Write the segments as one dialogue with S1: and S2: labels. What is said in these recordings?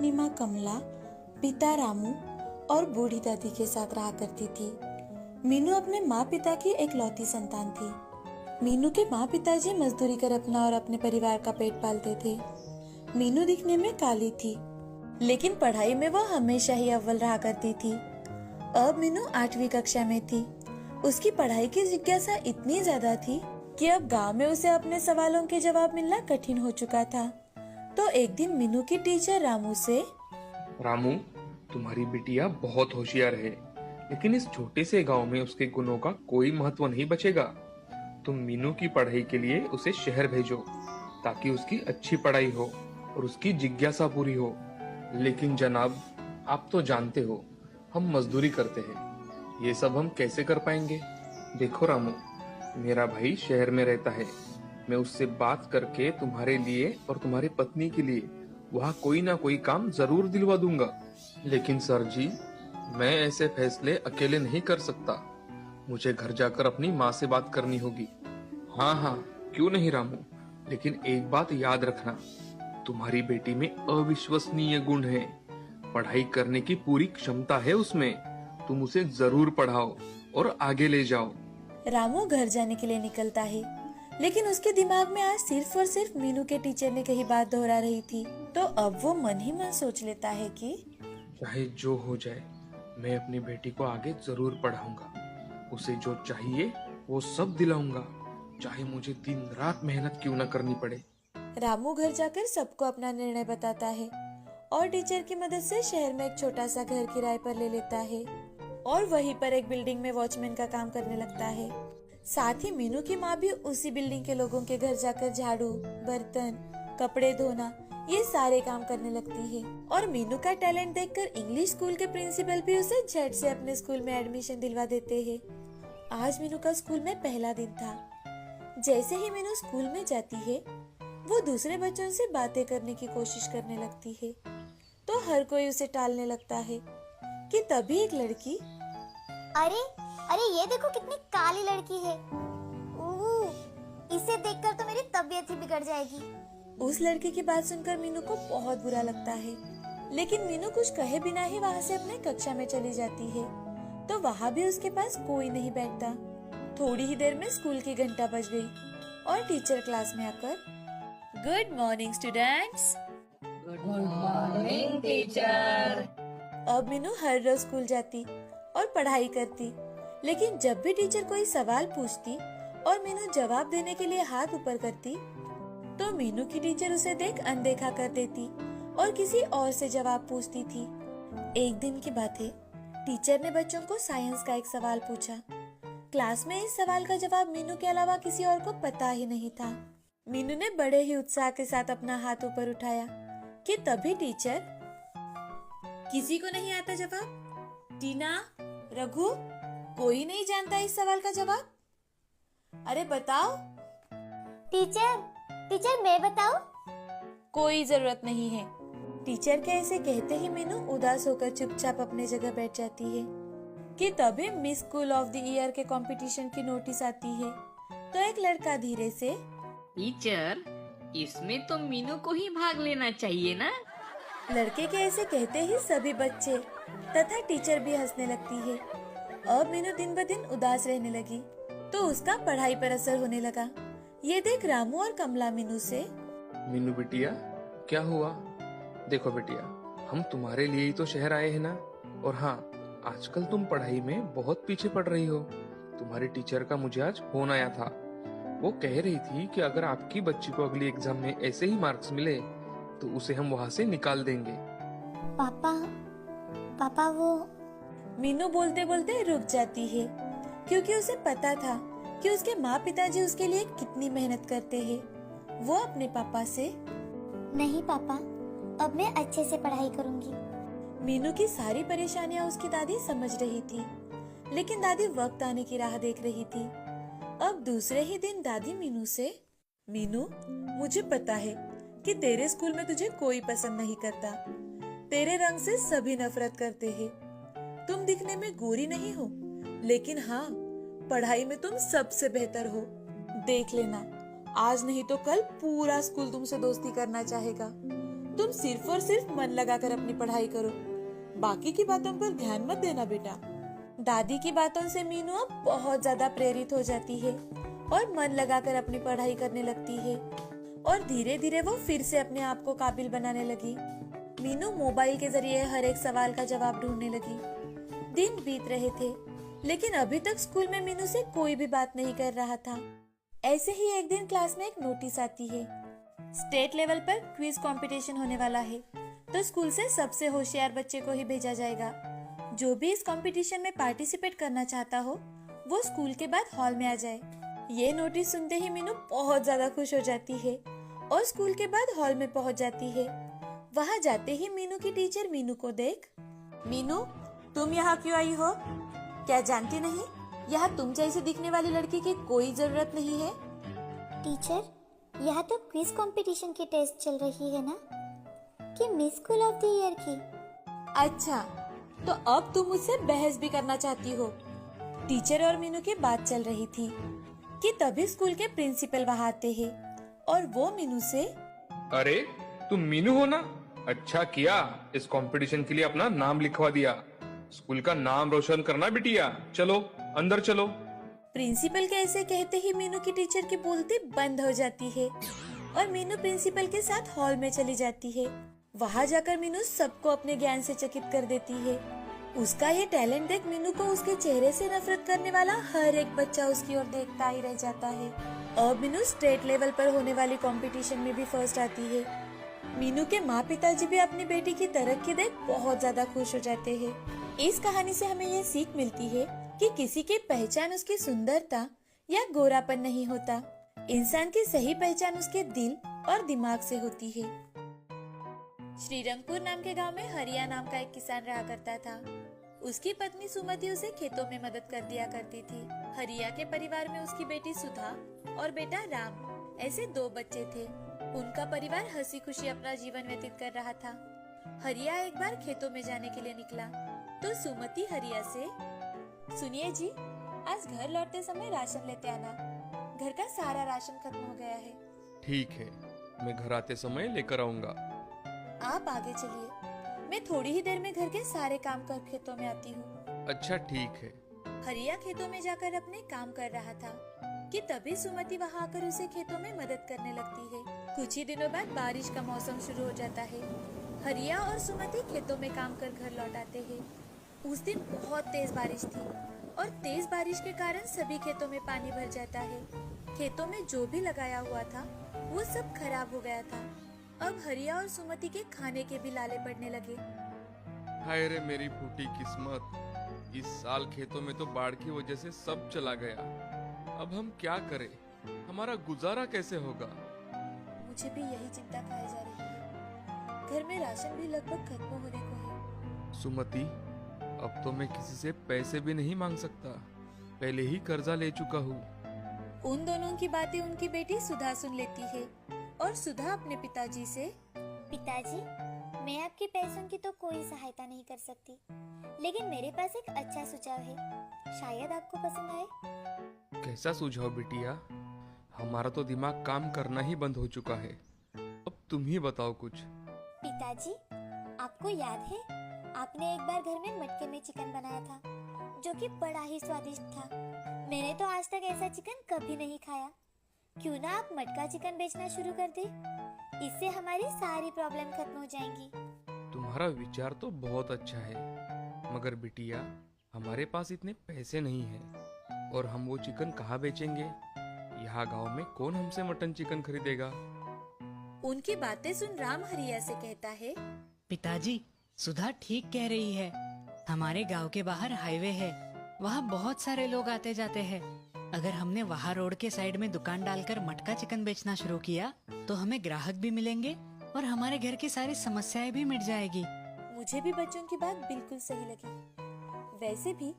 S1: अपनी माँ कमला, पिता रामू और बूढ़ी दादी के साथ रहा करती थी। मीनू अपने माँ पिता की एकलौती संतान थी। मीनू के माँ पिताजी मजदूरी कर अपना और अपने परिवार का पेट पालते थे। मीनू दिखने में काली थी, लेकिन पढ़ाई में वो हमेशा ही अव्वल रहा करती थी। अब मीनू 8वीं कक्षा में थी। उसकी पढ़ाई की जिज्ञासा इतनी ज्यादा थी कि अब गांव में उसे अपने सवालों के जवाब मिलना कठिन हो चुका था। तो एक दिन मीनू की टीचर रामू से,
S2: रामू, तुम्हारी बिटिया बहुत होशियार है, लेकिन इस छोटे से गांव में उसके गुणों का कोई महत्व नहीं बचेगा। तुम मीनू की पढ़ाई के लिए उसे शहर भेजो, ताकि उसकी अच्छी पढ़ाई हो और उसकी जिज्ञासा पूरी हो। लेकिन जनाब, आप तो जानते हो, हम मजदूरी करते हैं, ये सब हम कैसे कर पाएंगे? देखो रामू, मेरा भाई शहर में रहता है। मैं उससे बात करके तुम्हारे लिए और तुम्हारी पत्नी के लिए वहाँ कोई ना कोई काम जरूर दिलवा दूंगा। लेकिन सर जी, मैं ऐसे फैसले अकेले नहीं कर सकता। मुझे घर जाकर अपनी माँ से बात करनी होगी। हाँ हाँ, क्यों नहीं रामू, लेकिन एक बात याद रखना, तुम्हारी बेटी में अविश्वसनीय गुण है। पढ़ाई करने की पूरी क्षमता है उसमें। तुम उसे जरूर पढ़ाओ और आगे ले जाओ।
S1: रामू घर जाने के लिए निकलता है, लेकिन उसके दिमाग में आज सिर्फ और सिर्फ मीनू के टीचर ने कही बात दोहरा रही थी। तो अब वो मन ही मन सोच लेता है कि
S2: चाहे जो हो जाए, मैं अपनी बेटी को आगे जरूर पढ़ाऊंगा। उसे जो चाहिए वो सब दिलाऊंगा, चाहे मुझे दिन रात मेहनत क्यों न करनी पड़े।
S1: रामू घर जाकर सबको अपना निर्णय बताता है और टीचर की मदद से शहर में एक छोटा सा घर किराए पर ले लेता है और वहीं पर एक बिल्डिंग में वॉचमैन का काम करने लगता है। साथ ही मीनू की माँ भी उसी बिल्डिंग के लोगों के घर जाकर झाड़ू, बर्तन, कपड़े धोना, ये सारे काम करने लगती है। और मीनू का टैलेंट देखकर इंग्लिश स्कूल के प्रिंसिपल भी उसे झट से अपने स्कूल में एडमिशन दिलवा देते हैं। आज मीनू का स्कूल में पहला दिन था। जैसे ही मीनू स्कूल में जाती है, वो दूसरे बच्चों से बातें करने की कोशिश करने लगती है, तो हर कोई उसे टालने लगता है कि तभी एक लड़की,
S3: अरे अरे, ये देखो कितनी काली लड़की है। इसे देखकर तो मेरी तबीयत ही बिगड़ जाएगी।
S1: उस लड़की की बात सुनकर मीनू को बहुत बुरा लगता है, लेकिन मीनू कुछ कहे बिना ही वहाँ से अपने कक्षा में चली जाती है। तो वहाँ भी उसके पास कोई नहीं बैठता। थोड़ी ही देर में स्कूल की घंटा बज गई और टीचर क्लास में आकर, good morning students.
S4: Good morning teacher.
S1: अब मीनू हर रोज स्कूल जाती और पढ़ाई करती, लेकिन जब भी टीचर कोई सवाल पूछती और मीनू जवाब देने के लिए हाथ ऊपर करती, तो मीनू की टीचर उसे देख अनदेखा कर देती और किसी और से जवाब पूछती थी। एक दिन की बात है, टीचर ने बच्चों को साइंस का एक सवाल पूछा। क्लास में इस सवाल का जवाब मीनू के अलावा किसी और को पता ही नहीं था। मीनू ने बड़े ही उत्साह के साथ अपना हाथ ऊपर उठाया कि तभी टीचर, किसी को नहीं आता जवाब? टीना, रघु, कोई नहीं जानता इस सवाल का जवाब? अरे बताओ।
S3: टीचर टीचर, मैं बताऊं?
S1: कोई जरूरत नहीं है। टीचर के ऐसे कहते ही मीनू उदास होकर चुपचाप अपने जगह बैठ जाती है कि तभी miss school of the year के कंपटीशन की नोटिस आती है। तो एक लड़का धीरे से,
S4: टीचर, इसमें तो मीनू को ही भाग लेना चाहिए ना?
S1: लड़के के ऐसे कहते ही सभी बच्चे तथा टीचर भी हंसने लगती है। अब मीनू दिन ब दिन उदास रहने लगी, तो उसका पढ़ाई पर असर होने लगा। ये देख रामू और कमला मीनू से,
S2: मीनू बिटिया, क्या हुआ? देखो बिटिया, हम तुम्हारे लिए ही तो शहर आए हैं ना। और हाँ, आजकल तुम पढ़ाई में बहुत पीछे पड़ रही हो। तुम्हारी टीचर का मुझे आज फोन आया था। वो कह रही थी कि अगर आपकी बच्ची को अगली एग्जाम में ऐसे ही मार्क्स मिले तो उसे हम वहाँ से निकाल देंगे।
S3: पापा वो।
S1: मीनू बोलते बोलते रुक जाती है, क्योंकि उसे पता था कि उसके माँ पिताजी उसके लिए कितनी मेहनत करते हैं। वो अपने पापा से,
S3: नहीं पापा, अब मैं अच्छे से पढ़ाई करूंगी।
S1: मीनू की सारी परेशानियाँ उसकी दादी समझ रही थी, लेकिन दादी वक्त आने की राह देख रही थी। अब दूसरे ही दिन दादी मीनू से, मीनू, मुझे पता है कि तेरे स्कूल में तुझे कोई पसंद नहीं करता। तेरे रंग से सभी नफरत करते हैं। तुम दिखने में गोरी नहीं हो, लेकिन हाँ, पढ़ाई में तुम सबसे बेहतर हो। देख लेना, आज नहीं तो कल पूरा स्कूल तुमसे दोस्ती करना चाहेगा। तुम सिर्फ और सिर्फ मन लगाकर अपनी पढ़ाई करो, बाकी की बातों पर ध्यान मत देना बेटा। दादी की बातों से मीनू अब बहुत ज्यादा प्रेरित हो जाती है और मन लगाकर अपनी पढ़ाई करने लगती है और धीरे धीरे वो फिर से अपने आप को काबिल बनाने लगी। मीनू मोबाइल के जरिए हर एक सवाल का जवाब ढूंढने लगी। दिन बीत रहे थे, लेकिन अभी तक स्कूल में मीनू से कोई भी बात नहीं कर रहा था। ऐसे ही एक दिन क्लास में एक नोटिस आती है, स्टेट लेवल पर क्विज कंपटीशन होने वाला है, तो स्कूल से सबसे होशियार बच्चे को ही भेजा जाएगा। जो भी इस कंपटीशन में पार्टिसिपेट करना चाहता हो, वो स्कूल के बाद हॉल में आ जाए। ये नोटिस सुनते ही मीनू बहुत ज्यादा खुश हो जाती है और स्कूल के बाद हॉल में पहुंच जाती है। वहां जाते ही मीनू की टीचर मीनू को देख, मीनू तुम यहाँ क्यों आई हो? क्या जानती नहीं, यहाँ तुम जैसे दिखने वाली लड़की की कोई जरूरत नहीं है।
S3: टीचर, यहाँ तो क्विज कंपटीशन की टेस्ट चल रही है ना, कि miss school of the year की।
S1: अच्छा, तो अब तुम मुझसे बहस भी करना चाहती हो। टीचर और मीनू की बात चल रही थी कि तभी स्कूल के प्रिंसिपल वहाँ आते हैं और वो मीनू से,
S2: अरे तुम मीनू हो ना? अच्छा किया, इस कंपटीशन के लिए अपना नाम लिखवा दिया। स्कूल का नाम रोशन करना बिटिया। चलो अंदर चलो।
S1: प्रिंसिपल के ऐसे कहते ही मीनू की टीचर की बोलती बंद हो जाती है और मीनू प्रिंसिपल के साथ हॉल में चली जाती है। वहाँ जाकर मीनू सबको अपने ज्ञान से चकित कर देती है। उसका ये टैलेंट देख मीनू को उसके चेहरे से नफरत करने वाला हर एक बच्चा उसकी ओर देखता ही रह जाता है। अब मीनू स्टेट लेवल पर होने वाली कंपटीशन में भी फर्स्ट आती है। मीनू के माँ पिताजी भी अपनी बेटी की तरक्की देख बहुत ज्यादा खुश हो जाते हैं। इस कहानी से हमें ये सीख मिलती है कि किसी की पहचान उसकी सुंदरता या गोरापन नहीं होता। इंसान की सही पहचान उसके दिल और दिमाग से होती है। श्रीरंगपुर नाम के गांव में हरिया नाम का एक किसान रहा करता था। उसकी पत्नी सुमति उसे खेतों में मदद कर दिया करती थी। हरिया के परिवार में उसकी बेटी सुधा और बेटा राम, ऐसे 2 बच्चे थे। उनका परिवार हंसी खुशी अपना जीवन व्यतीत कर रहा था। हरिया एक बार खेतों में जाने के लिए निकला तो सुमति हरिया से, सुनिए जी, आज घर लौटते समय राशन लेते आना, घर का सारा राशन खत्म हो गया है।
S2: ठीक है, मैं घर आते समय लेकर आऊंगा।
S1: आप आगे चलिए, मैं थोड़ी ही देर में घर के सारे काम कर खेतों में आती हूँ।
S2: अच्छा ठीक है।
S1: हरिया खेतों में जाकर अपने काम कर रहा था कि तभी सुमति वहाँ आकर उसे खेतों में मदद करने लगती है। कुछ ही दिनों बाद बारिश का मौसम शुरू हो जाता है। हरिया और सुमति खेतों में काम कर घर लौट आते हैं। उस दिन बहुत तेज बारिश थी और तेज बारिश के कारण सभी खेतों में पानी भर जाता है। खेतों में जो भी लगाया हुआ था वो सब खराब हो गया था। अब हरिया और सुमति के खाने के भी लाले पड़ने लगे।
S2: हाय रे मेरी फूटी किस्मत, इस साल खेतों में तो बाढ़ की वजह से सब चला गया। अब हम क्या करें? हमारा गुजारा कैसे होगा?
S1: मुझे भी यही चिंता खाई जा रही है। घर में राशन भी लगभग खत्म होने को है।
S2: सुमति, अब तो मैं किसी से पैसे भी नहीं मांग सकता, पहले ही कर्जा ले चुका हूँ।
S1: उन दोनों की बातें उनकी बेटी सुधा सुन लेती है और सुधा अपने पिताजी से,
S3: पिताजी, मैं आपके पैसों की तो कोई सहायता नहीं कर सकती, लेकिन मेरे पास एक अच्छा सुझाव है, शायद आपको पसंद आए।
S2: कैसा सुझाव बिटिया? हमारा तो दिमाग काम करना ही बंद हो चुका है। अब तुम ही बताओ कुछ।
S3: पिताजी, आपको याद है आपने एक बार घर में मटके में चिकन बनाया था, जो कि बड़ा ही स्वादिष्ट था। मैंने तो आज तक ऐसा चिकन कभी नहीं खाया। क्यों ना आप मटका चिकन बेचना शुरू कर दे? इससे हमारी सारी प्रॉब्लम खत्म हो जाएंगी।
S2: तुम्हारा विचार तो बहुत अच्छा है, मगर बिटिया हमारे पास इतने पैसे नहीं हैं और हम वो चिकन कहाँ बेचेंगे? यहाँ गांव में कौन हमसे मटन चिकन खरीदेगा?
S1: उनकी बातें सुन राम हरिया से कहता है,
S5: पिताजी, सुधा ठीक कह रही है। हमारे गांव के बाहर हाईवे है, वहाँ बहुत सारे लोग आते जाते हैं। अगर हमने वहाँ रोड के साइड में दुकान डालकर मटका चिकन बेचना शुरू किया तो हमें ग्राहक भी मिलेंगे और हमारे घर की सारी समस्याएं भी मिट जाएगी।
S1: मुझे भी बच्चों की बात बिल्कुल सही लगी। वैसे भी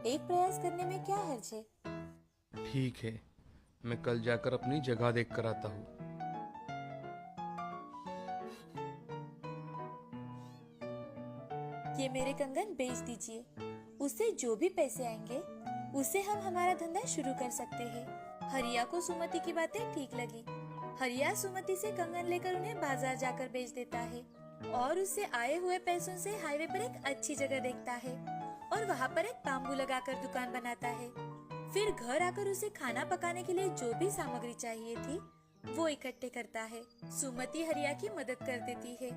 S1: एक प्रयास करने में क्या हर्ज है।
S2: ठीक है, मैं कल जाकर अपनी जगह देख कर आता हूँ।
S1: ये मेरे कंगन बेच दीजिए, उससे जो भी पैसे आएंगे उससे हम हमारा धंधा शुरू कर सकते हैं। हरिया को सुमति की बातें ठीक लगी। हरिया सुमति से कंगन लेकर उन्हें बाजार जाकर बेच देता है और उससे आए हुए पैसों से हाईवे पर एक अच्छी जगह देखता है और वहाँ पर एक बाम्बू लगाकर दुकान बनाता है। फिर घर आकर उसे खाना पकाने के लिए जो भी सामग्री चाहिए थी वो इकट्ठे करता है। सुमति हरिया की मदद कर देती है।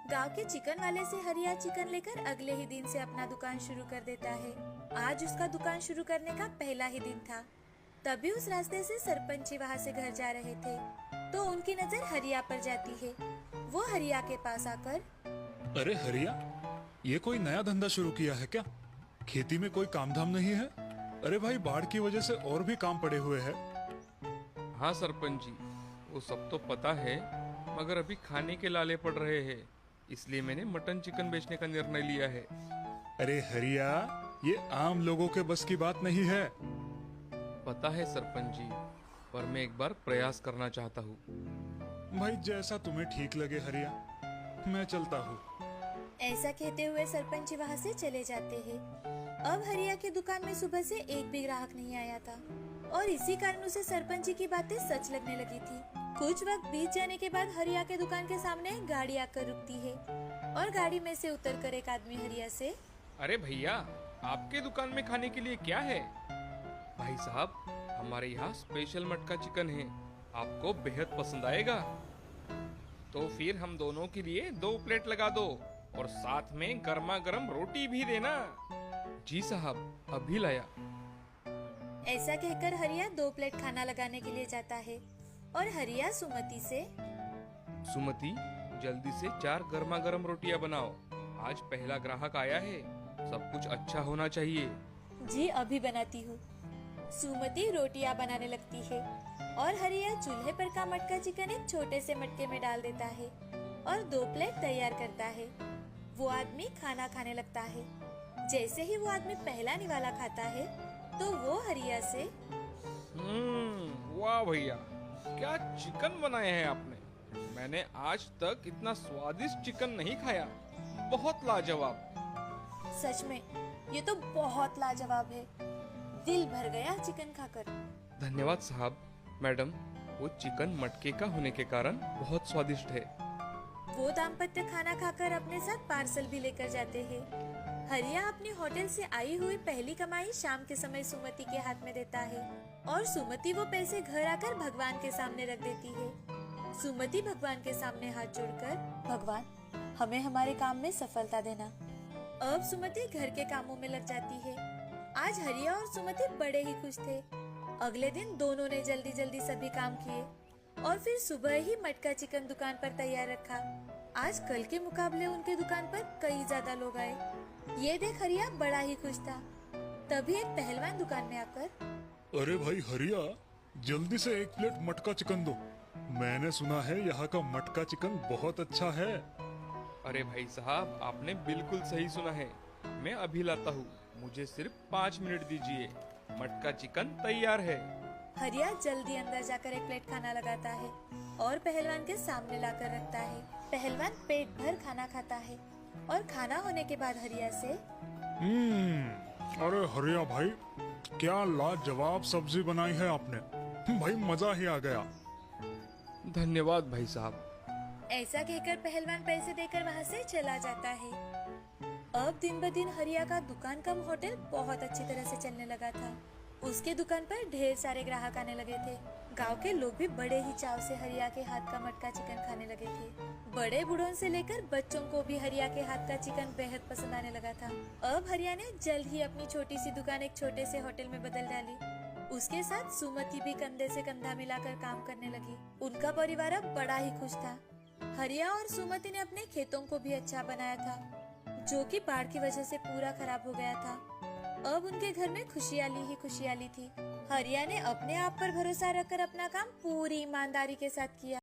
S1: गांव के चिकन वाले से हरिया चिकन लेकर अगले ही दिन से अपना दुकान शुरू कर देता है। आज उसका दुकान शुरू करने का पहला ही दिन था। तभी उस रास्ते से सरपंच वहाँ से घर जा रहे थे तो उनकी नजर हरिया पर जाती है। वो हरिया के पास आकर,
S6: अरे हरिया, ये कोई नया धंधा शुरू किया है क्या? खेती में कोई काम धाम नहीं है? अरे भाई, बाढ़ की वजह से और भी काम पड़े हुए हैं।
S2: हाँ सरपंच जी, वो सब तो पता है, मगर अभी खाने के लाले पड़ रहे हैं, इसलिए मैंने मटन चिकन बेचने का निर्णय लिया है।
S6: अरे हरिया, ये आम लोगों के बस की बात नहीं है।
S2: पता है सरपंच जी, पर मैं एक बार प्रयास करना चाहता हूँ।
S6: भाई जैसा तुम्हें ठीक लगे हरिया, मैं चलता हूँ।
S1: ऐसा कहते हुए सरपंच वहाँ से चले जाते हैं। अब हरिया की दुकान में सुबह से एक भी ग्राहक नहीं आया था और इसी कारण उसे सरपंच जी की बातें सच लगने लगी थी। कुछ वक्त बीत जाने के बाद हरिया के दुकान के सामने एक गाड़ी आकर रुकती है और गाड़ी में से उतरकर एक आदमी हरिया से,
S2: अरे भैया, आपके दुकान में खाने के लिए क्या है? भाई साहब, हमारे यहाँ स्पेशल मटका चिकन है, आपको बेहद पसंद आएगा। तो फिर हम दोनों के लिए 2 प्लेट लगा दो और साथ में गर्मा गर्म रोटी भी देना। जी साहब, अभी लाया।
S1: ऐसा कहकर हरिया 2 प्लेट खाना लगाने के लिए जाता है और हरिया सुमति से,
S2: सुमति, जल्दी से 4 गर्मा गर्म रोटियां बनाओ, आज पहला ग्राहक आया है, सब कुछ अच्छा होना चाहिए।
S1: जी अभी बनाती हूँ। सुमति रोटियां बनाने लगती है और हरिया चूल्हे पर का मटका चिकन एक छोटे से मटके में डाल देता है और 2 प्लेट तैयार करता है। वो आदमी खाना खाने लगता है। जैसे ही वो आदमी पहला निवाला खाता है तो वो हरिया से,
S2: वाह भैया, क्या चिकन बनाए हैं आपने। मैंने आज तक इतना स्वादिष्ट चिकन नहीं खाया, बहुत लाजवाब।
S1: सच में ये तो बहुत लाजवाब है, दिल भर गया चिकन खाकर।
S2: धन्यवाद साहब। मैडम, वो चिकन मटके का होने के कारण बहुत स्वादिष्ट है।
S1: वो दाम्पत्य खाना खाकर अपने साथ पार्सल भी लेकर जाते हैं। हरिया अपनी होटल से आई हुई पहली कमाई शाम के समय सुमति के हाथ में देता है और सुमति वो पैसे घर आकर भगवान के सामने रख देती है। सुमति भगवान के सामने हाथ जोड़कर, भगवान हमें हमारे काम में सफलता देना। अब सुमति घर के कामों में लग जाती है। आज हरिया और सुमति बड़े ही खुश थे। अगले दिन दोनों ने जल्दी जल्दी सभी काम किए और फिर सुबह ही मटका चिकन दुकान पर तैयार रखा। आज कल के मुकाबले उनके दुकान पर कई ज्यादा लोग आए। ये देख हरिया बड़ा ही खुश था। तभी एक पहलवान दुकान में आकर,
S6: अरे भाई हरिया, जल्दी से 1 प्लेट मटका चिकन दो। मैंने सुना है यहाँ का मटका चिकन बहुत अच्छा है।
S2: अरे भाई साहब, आपने बिल्कुल सही सुना है, मैं अभी लाता हूँ, मुझे सिर्फ 5 मिनट दीजिए, मटका चिकन तैयार है।
S1: हरिया जल्दी अंदर जाकर 1 प्लेट खाना लगाता है और पहलवान के सामने लाकर रखता है। पहलवान पेट भर खाना खाता है और खाना होने के बाद हरिया से,
S6: अरे हरिया भाई, क्या लाजवाब सब्जी बनाई है आपने, भाई मजा ही आ गया।
S2: धन्यवाद भाई साहब।
S1: ऐसा कहकर पहलवान पैसे देकर वहाँ से चला जाता है। अब दिन ब दिन हरिया का दुकान कम होटल बहुत अच्छी तरह से चलने लगा था। उसके दुकान पर ढेर सारे ग्राहक आने लगे थे। गांव के लोग भी बड़े ही चाव से हरिया के हाथ का मटका चिकन खाने लगे थे। बड़े बूढ़ों से लेकर बच्चों को भी हरिया के हाथ का चिकन बेहद पसंद आने लगा था। अब हरिया ने जल्द ही अपनी छोटी सी दुकान एक छोटे से होटल में बदल डाली। उसके साथ सुमति भी कंधे से कंधा मिलाकर काम करने लगी। उनका परिवार अब बड़ा ही खुश था। हरिया और सुमति ने अपने खेतों को भी अच्छा बनाया था, जो कि बाढ़ की वजह से पूरा खराब हो गया था। अब उनके घर में खुशहाली ही खुशहाली थी। हरिया ने अपने आप पर भरोसा रखकर अपना काम पूरी ईमानदारी के साथ किया।